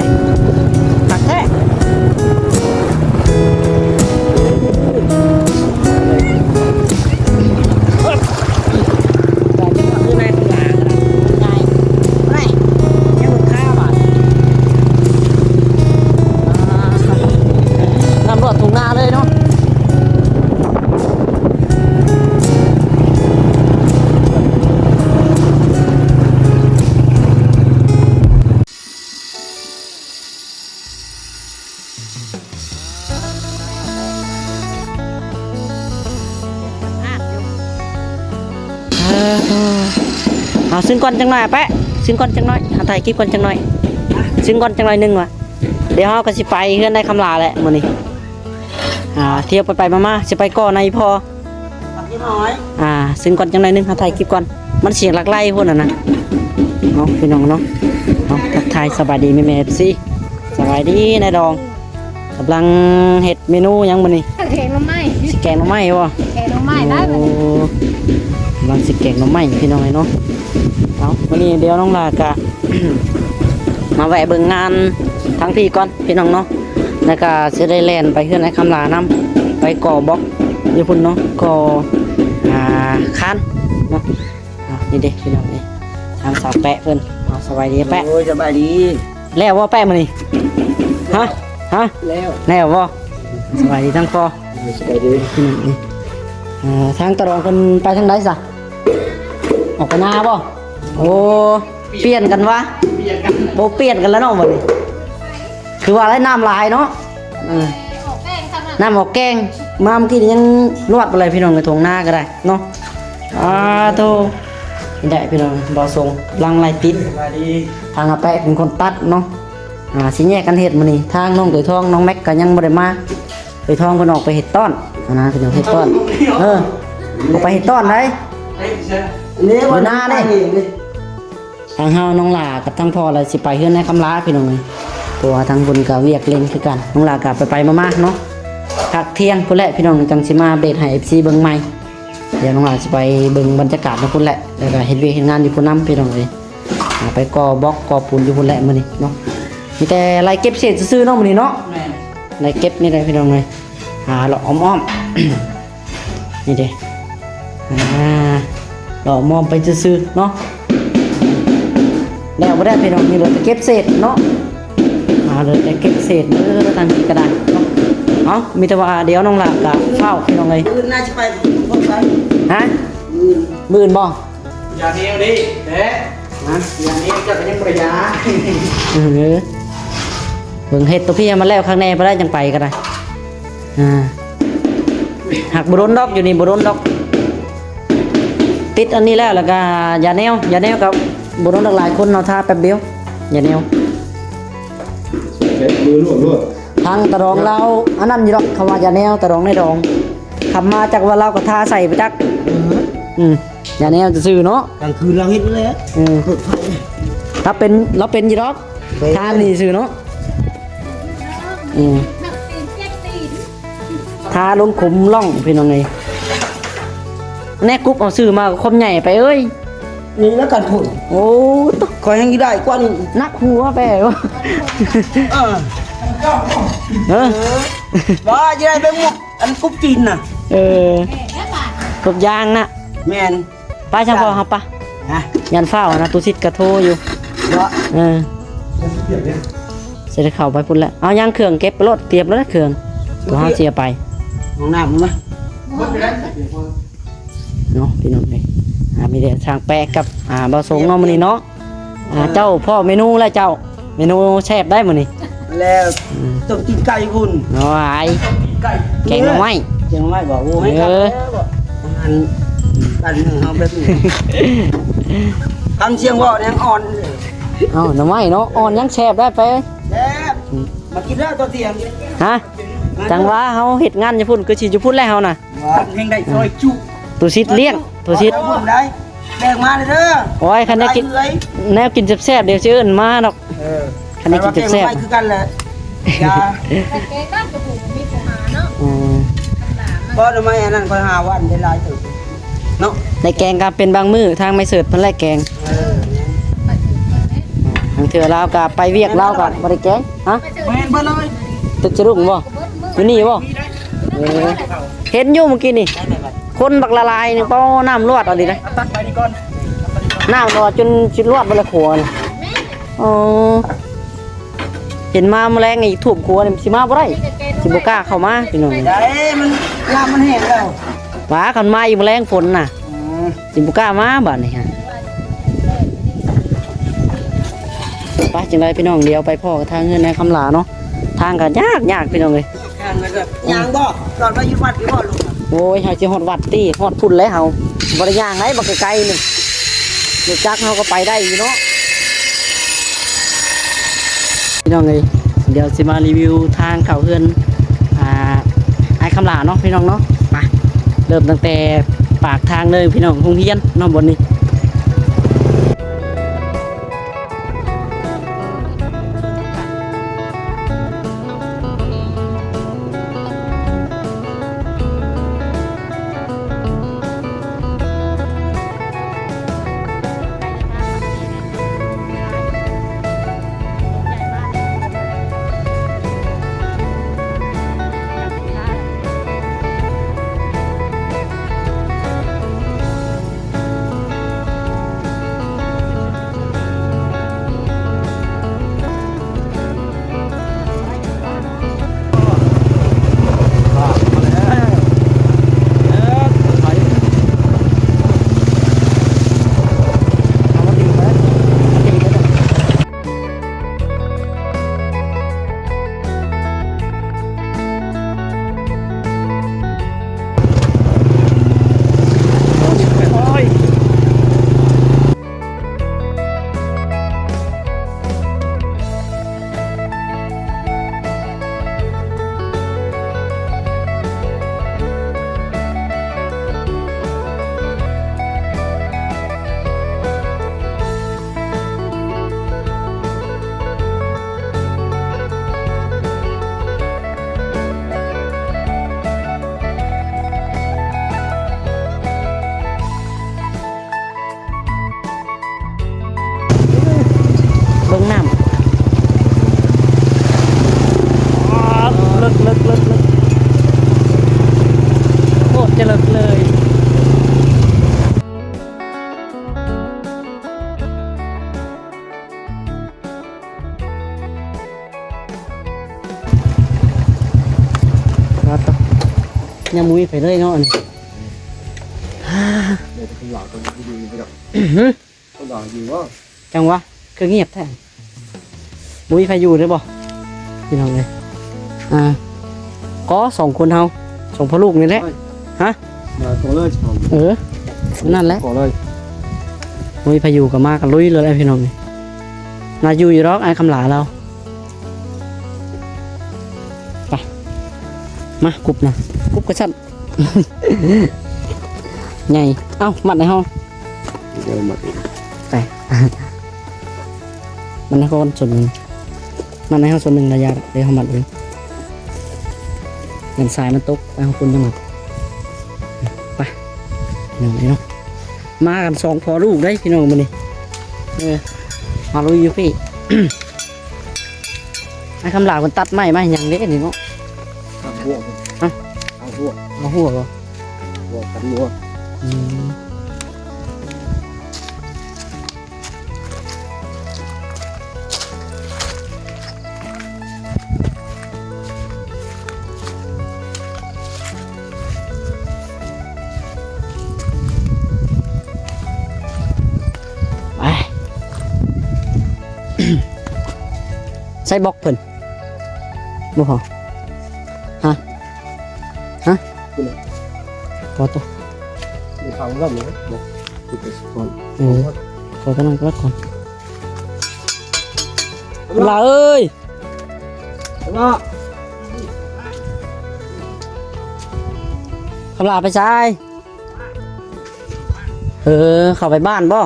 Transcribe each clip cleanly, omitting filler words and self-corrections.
นี่ตักแท้ถุงนาเลยเนาะเอาซึ่งก่อนจังหน่อยแปะซึ่งก่อนจังหน่อยถ่ายคลิปก่อนจังหน่อยซึ่งก่อนจังหน่อยนึงว่ะเดี๋ยวเราก็สิไปเฮือนได้คำลาแหละมื้อนี้เที่ยวไปมาสิไปก่อในพอซึ่งก่อนจังหน่อยนึงถ่ายคลิปก่อนมันเสียงหลักไล่พุ่นน่ะนะเนาะพี่น้องเนาะทักทายสบายดีแม่ๆสิสบายดีนายดองกำลังเฮ็ดเมนูยังมื้อนี้แกงหน่อไม้สิแกงหน่อไม้บ่แกงหน่อไม้ได้บ่กำลังสิแกงหน่อไม้พี่น้องเนาะเอาวันนี้เดี๋ยวน้องลากะ มาแวะเบิ่งงานทั้งพี่ก่อนพี่น้องเนาะแล้วก็จะได้แล่นไปเฮือนไอ้คำลาน้ำไปก่อบล็อกอยู่พุ่นเนาะก่อคานเนาะนี่เด็กพี่น้องนี่ทางสาวแปะเพิ่นสบายดีแปะโอ้ยสบายดีแล้วว่าแปะมื้อนี้ฮะแล้วว่าสบายดีทั้งพ่อสบายดีพี่น้องนี่ทางตะรองเพิ่นไปทางใดซะออกไปหน้าบ่โอ้เปลี่ยนกันวะโบเปลี่ยนกันแล้วเนาะมื้อนี้คือว่าอะไรน้ำลายเนาะน้ำออกแกงมาเมื่อกี้ยังลวดอะไรพี่น้องกระถงหน้าก็ได้เนาะโตนี่ได้พี่น้องบอทรงลังลายติดทางอาแปะเป็นคนตัดเนาะสิแยกกันเห็ดมื้อนี้ทางน้องเตยทองน้องแม็กก็ยังบ่ได้มาเตยทองเพิ่นออกไปเห็ดต้อนนะพี่น้องเห็ดต้อนออกไปเห็ดต้อนได้อยู่หน้าเด้ทางเฮาน้องหลากับทั้งพ่อเลยสิไปเฮือนในคำลาพี่น้องตัวทางบุญกับเวียกเล่นคือกันน้องหลากลับไปมาเนาะพักเที่ยงพุ่นแหละพี่น้องจังสิมาอัปเดตให้ FC เบิ่งใหม่เดี๋ยวน้องหลาสิไปเบิ่งบรรยากาศนะพุ่นแหละแล้วก็เฮ็ดเวียกเฮ็ดงานอยู่พุ่นน้ำพี่น้องเลยไปก่อบล็อกก่อปูนอยู่พุ่นแหละมื้อนี้เนาะมีแต่ไล่เก็บเศษซื่อๆเนาะมื้อนี้เนาะไล่เก็บนี่ได้พี่น้องเลยเลาะอ้อมๆนี่เด้เลาะอ้อมไปซื่อๆเนาะแล้วบ่ได้พี่น้องนี่เหลือแต่เก็บเศษเนาะเลยแต่เก็บเศษทางนี้ก็ได้เนาะมีแต่ว่าเดี๋ยวน้องหลักกับเฝ้าพี่น้องเลยมื้อน่าจะไปคนไปฮะมื่นบ่อย่าเนี้ยดิเด้อย่าเนี้ยจะเป็นยังประหยัดเบิ่งเฮ็ดตัวพี่มาแล้วข้างในบ่ได้จังไปก็ได้หักบ่โดนดอกอยู่นี่บ่โดนดอกติดอันนี้แล้วก็อย่าแนวกับบ่โดนดอกหลายคนเนาะท่าแป๊บเดียวอย่าแนวมือลวดทางตะรองเราอันนั้นอยู่ดอกคำว่าอย่าแนวตะรองในดองคำมาจากว่าเราก็ทาใส่ไปจักอย่าแนวจะซื้อเนาะกลางคืนเราเฮ็ดเลยถ้าเป็นเราเป็นอยู่ดอกทานี่ซื้อเนาะทาลงขุมล่องพี่น้องไงแน่กุ๊บเอาซื้อมาคมใหญ่ไปเอ้ยนี่แล้วกันพุ่นโอ้คอยยังได้กว่านี่นักหัวไปวะว่าจะได้ไปหมกอันกุ๊บจีนน่ะกบยางน่ะแมนป้าช่างพอครับป้ายันเฝ้านะตูซิดกระโทอยู่เสร็จเข้าไปพุ่นแล้วเอาย่างเครื่องเก็บรถเตรียมแล้วเครื่องตัวห้าเสียไปห้องน้ำมั้ยเนาะพี่น้องเลยมีเดี๋ยวช่างแปะกับบะสงเนาะมื้อนี้เนาะเจ้าพ่อเมนูแล้วเจ้าเมนูแซ่บได้มื้อนี้แล้วต้องกินไก่คุณเนาะไอ้แกงหน่อไม้บอกโอ้ให้ครับอันเอาแบบนี้ทำเชียงว่ายังอ่อนหน่อไม้เนาะอ่อนยังแซ่บได้ไปแซ่บมากินแล้วตัวเตียงฮะจังว่าเฮาเฮ็ดงานอยู่พุ่นคือสิอยู่พุ่นแล้วเฮาน่ะเฮงได้ซอยจุตัวซิดเลี้ยงตัวซิดได้แบ่งมาเลยเด้อโอ้ยคันได้กินแนวกินแซ่บๆเดี๋ยวสิเอิ้นมาดอกคันได้กินแซ่บคือกันแหละยาแต่แกก็จะถูกมีผู้หาเนาะบ่ทำไมอันนั้นค่อยหาวันได้หลายตึกเนาะในแกงก็เป็นบางมื้อทางไม่เสิร์ฟเพิ่นไล่แกง างเถื่อเรากับไปเวียกเรากับบริแกงฮะ แม่นเบิ่เลย ตึกจะรุ่งบ่อยู่นี่บ่เห็นอยู่เมื่อกี้นี่คนบักละลายนี่เป้าน้ำรวดเอาดินะ ตัดไปนี่ก่อน น้ำรอจนชิดรวดบนละขัวนี่อ๋อเห็นมาแมลงอีกถูกขัวนี่สิมาบ่ได้สิบ่กล้าเข้ามาพี่น้อง ได้มันลามมันแห้งแล้ว หวาคันมาอีกแมลงฝนน่ะสิบ่กล้ามาบัดนี้ฮะไปจังไดพี่น้องเดี๋ยวไปพ่อกับทางเงินในคำหลาเนาะทางก็ยากพี่น้องเอ้ย ทางเลยก็ยางบ่ตอนไปอยู่วัดอยู่บ่ลุง โอ้ยเฮาสิฮอดวัดติฮอดพุ่นแล้วเฮาบ่ได้ย่างไหนบ่ไกลๆนี่รถจักรเฮาก็ไปได้อยู่เนาะพี่น้องเอ้ยเดี๋ยวสิมารีวิวทางเข้าเฮือนไอ้คำหลาเนาะพี่น้องเนาะไปเริ่มตั้งแต่ปากทางเลยพี่น้องโรงเรียนเนาะบนนี้เบิ่งน้ำเลิกโคตรจะเลิกเลยครับยังมุ้ยไปเลยเนาะนี่จังวะคือเงียบแท้มุ้ยใครอยู่ได้บ่พี่น้องเลยก็2 คนเฮา2พ่อลูกนี่แหละฮะ มาขอเลย นั่นแหละ ขอเลย มุ้ยพายุกับมากันลุยเลยพี่น้องนี่นาอยู่อยู่รอกไอ้คำหลาเราไปมากรุบนะกรุบกระชัน ใหญ่เอ้ามัดในห้อง เดี๋ยวมา ไป มันในห้องส่วนหนึ่งมันในห้องส่วนหนึ่งระยะเดี๋ยวเขามัดเองเงินสายมันตกไปของคุณจังหวัดไปพี่น้องเนาะมากัน2พ่อลูกได้พี่น้องมาดิมาลุยอยู่พี่ ไอ้คำหลาคนตัดไม้มาอย่างเด็ดนี่เนาะ เอาหัวเอาหัว มาหัวบ่ หัวกันหัว ไป ใส่บล็อกเพิ่นบ่พอฮะพอตัว มีฟังรอบนี้บอกติดไปก่อน ขอกำลังรักก่อนลาเอ้ย แล้ว คำลาไปใช้เข้าไปบ้านบ่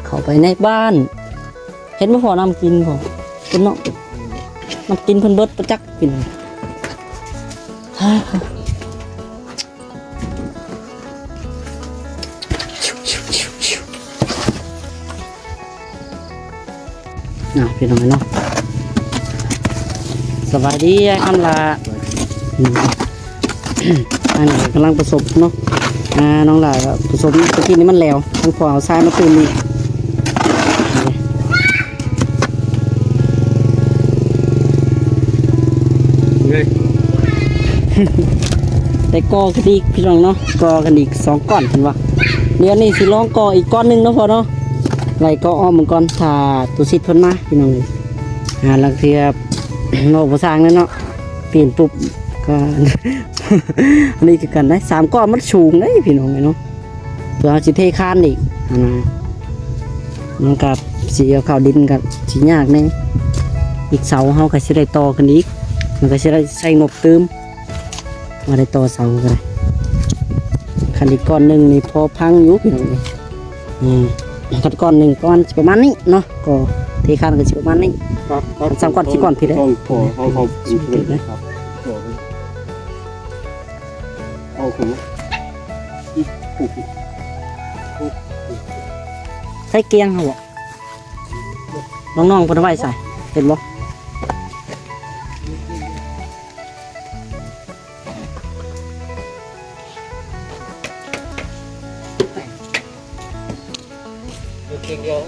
เข้าไปในบ้าน เห็นบ่พอน้ำกินพอเป็นเนาะน้ำกินเพิ่นเบิดประจักกิน พี่น้องเนาะสวัสดีคำลาอันนี้กำลังผสมเนาะน้องหลาก็ผสมตะกี้นี้มันแล้วทั้งพอเอาทรายมาตื่นอีกแต่กอกันอีกพี่น้องเนาะกอกันอีก2ก้อนเห็นปะเดี๋ยวนี้สิลองกออีกก้อนหนึ่งเนาะพอเนาะไหลก็อ้อมมันก่อนถ้าตัวซิดพ้นมาพี่น้องเลยหลังเทียบโน่ภาษาเนี่ยเนาะเปลี่ยนปุ๊บก็ อันนี้คือกันได้3ก้อนมันสูงได้พี่น้องเลยเนาะเพื่อเอาสิเทคานอีกมันกับสีเอาข้าวดินกับสียากแน่อีกเสาเฮาก็สิได้ต่อกันอีกมันก็สิได้ใส่งบเติมมาได้ต่อเสากันเลยคันอีกก้อนหนึ่งนี่พอพังอยู่พี่น้องเลยคันก้อนหนึ่งก้อนประมาณนี้เนาะก็เทคานก็สิประมาณนี้3ก้อน4ก้อนพี่ได้ต้องพอเขาครับเอาขุม ใส่เกียงเขาบอกน้องๆเพิ่นไว้ใส่เห็นบ่เก่งเดียว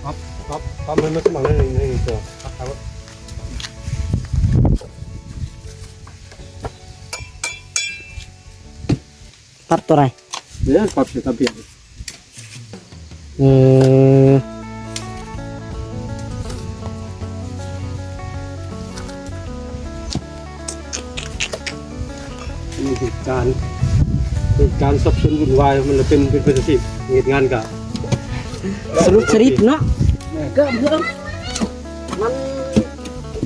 ครับมันไม่สมัครเลยในตัวครับ ตัดตัวไหน เดี๋ยวขอบเสียตะเพียนนี่เหตุการณ์สับสนวุ่นวายมันเลยเป็นสิบเหตุงานกับ สรุปสริปเนาะก็เพิ่มมัน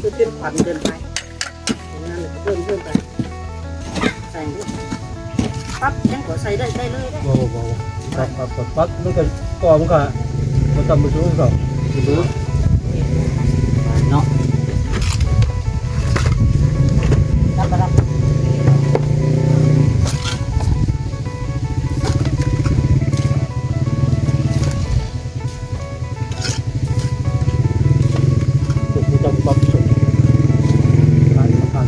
จะเป็นขวัญเกินไปงานเพิ่มไปใส่ปั๊บยังก็ใส่ได้เลยได้ปั๊บมันก็ก่อมันก็มันทำมาช่วยก็ดูเนาะรับปั๊บส่งการสำคัญ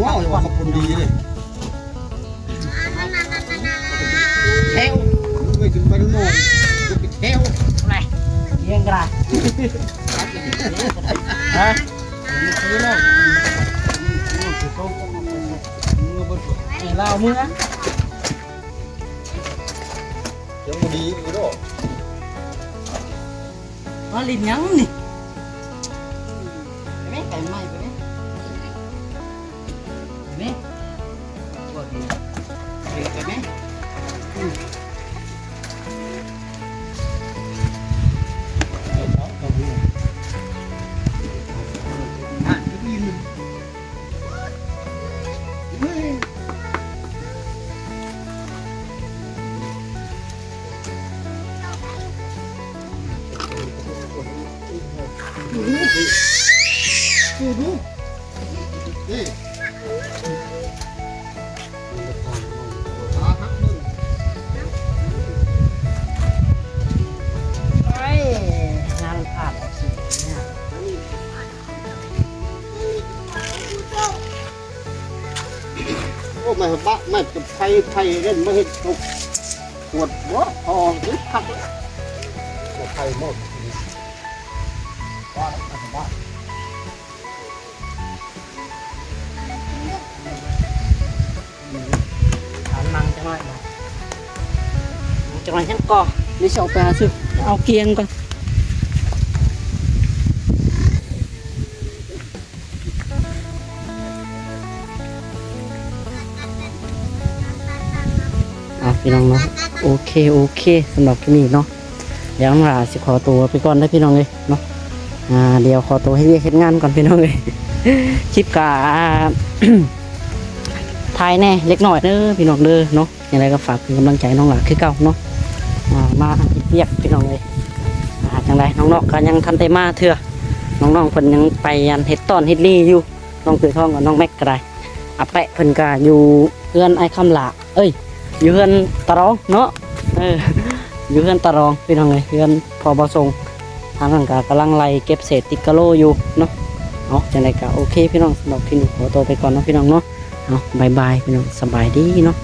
ว้าวขอบคุณดีเลยเทวไม่ถึงไปดูโน่จะไปเทวอะไรเยี่ยงกระฮะเราเมื่อยังไม่ดีอีกหรอมาลิ้นยังนี่ไปไหมไก่ไหมไปไหมนี่ตัวดีไปไหมไม่บ้าไม่จะไฟเล่นไม่เห็นถูกปวดหัวพอยึดพักไฟหมด ถามนังจะหน่อยจะหน่อยฉันก่อนี่จะออกไปหาซื้อเอาเกียงก่อนพี่น้องเนาะโอเคสำหรับที่นี่เนาะเดี๋ยวเราสิขอตัวไปก่อนได้พี่น้องเลยเนาะเดี๋ยวขอตัวให้เรียกเฮ็ดงานก่อนพี่น้องเลย คลิปกะ ทายแน่เล็กน้อยเด้อพี่น้องเด้อเนาะอย่างไรก็ฝากเป็นกำลังใจน้องหลาคือเก่าเนาะมาเรียกพี่น้องเลยจังไรน้องๆก็ยังทันได้มาเถื่อน้องๆเพิ่นยังไปยันเฮ็ดต้อนเฮ็ดลี่อยู่น้องตือทองกับน้องแม็กก็ได้อาแปะเพิ่นก็อยู่เพื่อนไอ้คำหลาอยู่เพื่อนตะรองเนาะอยู่เพื่อนตะรองพี่น้องเลยเพื่อนพอบอทรงทางนั้นก็กำลังไล่เก็บเศษติดกะโลอยู่เนาะจังไรก็โอเคพี่น้องสำหรับที่นี่ขอตัวไปก่อนเนาะพี่น้องเนาะบายบายพี่น้องสบายดีเนาะ